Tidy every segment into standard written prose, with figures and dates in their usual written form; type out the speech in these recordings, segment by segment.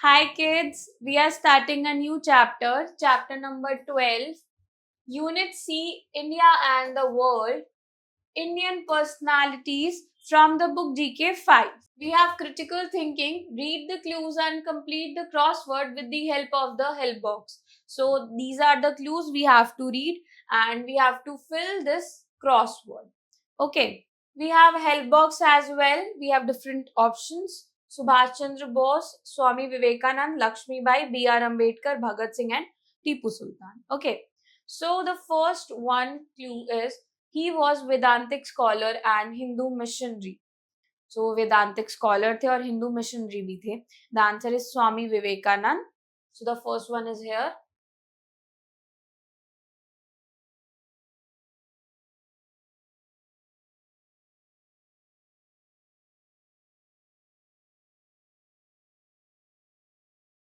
Hi kids, we are starting a new chapter, chapter number 12, Unit C, India and the World, Indian Personalities from the book GK 5. We have critical thinking, read the clues and complete the crossword with the help of the help box. So these are the clues we have to read and we have to fill this crossword. Okay, we have help box as well. We have different options. Subhash Chandra Bose, Swami Vivekanand, Lakshmi Bai, B.R. Ambedkar, Bhagat Singh and Tipu Sultan. Okay, so the first one clue is he was Vedantic scholar and Hindu missionary. So Vedantic scholar थे और Hindu missionary भी थे. The answer is Swami Vivekanand. So the first one is here.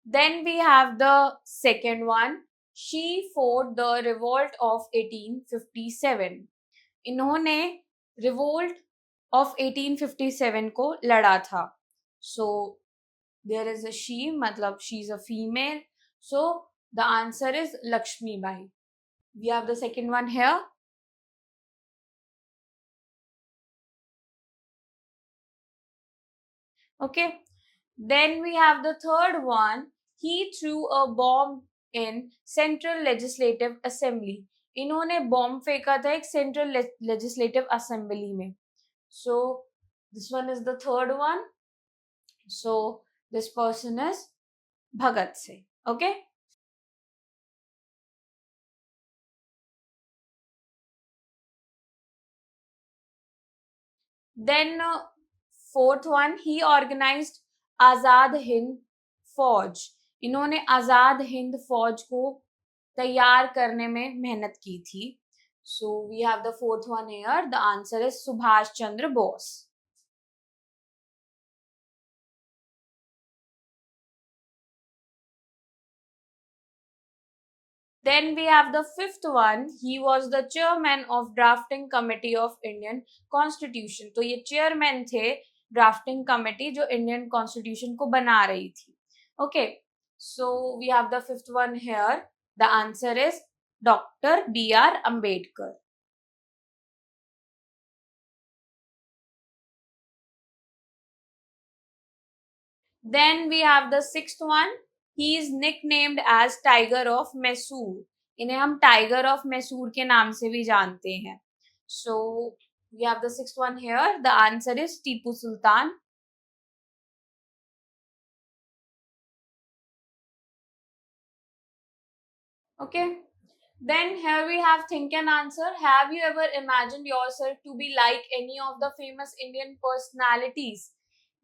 Then we have the second one. She fought the revolt of 1857. इन्होंने revolt of 1857 को लड़ा था. So there is a she, मतलब she's a female. So the answer is Lakshmi Bai. We have the second one here. Okay. Then we have the third one. He threw a bomb in Central Legislative Assembly. इन्होंने bomb फेंका था एक central legislative assembly में. So this one is the third one. So this person is Bhagat Singh. Okay. Then fourth one, he organized Azad Hind फौज. इन्होंने आजाद हिंद फौज को तैयार करने में मेहनत की थी. So we have the fourth one here. The answer is Subhash Chandra Bose. Then we have the fifth one. He was the chairman of drafting committee of Indian Constitution. तो ये chairman थे drafting committee जो Indian Constitution को बना रही थी. Okay. So we have the fifth one here. The answer is Dr. B.R. Ambedkar. Then we have the sixth one. He is nicknamed as Tiger of Mysore. इन्हें हम Tiger of Mysore के नाम से भी जानते हैं. So we have the sixth one here. The answer is Tipu Sultan. Okay. Then here we have think and answer. Have you ever imagined yourself to be like any of the famous Indian personalities?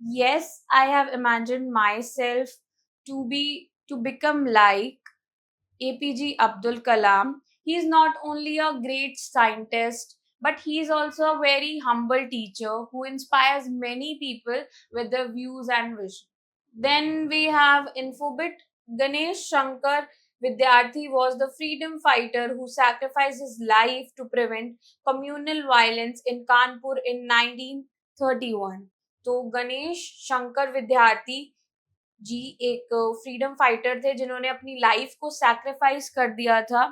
Yes, I have imagined myself to become like APJ Abdul Kalam. He is not only a great scientist, but he is also a very humble teacher who inspires many people with their views and vision. Then we have Infobit. Ganesh Shankar Vidyarthi was the freedom fighter who sacrificed his life to prevent communal violence in Kanpur in 1931. तो गणेश शंकर विद्यार्थी जी एक freedom fighter थे जिन्होंने अपनी life को sacrifice कर दिया था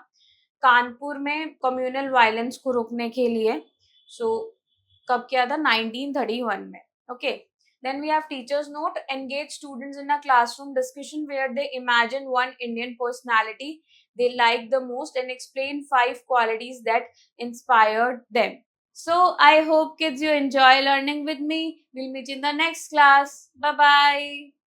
कानपुर में कम्युनल वायलेंस को रोकने के लिए. सो कब किया था 1931 में. Okay. Then we have teacher's note. Engage students in a classroom discussion where they imagine one Indian personality they like the most and explain 5 qualities that inspired them. So I hope kids you enjoy learning with me. We'll meet in the next class. Bye bye.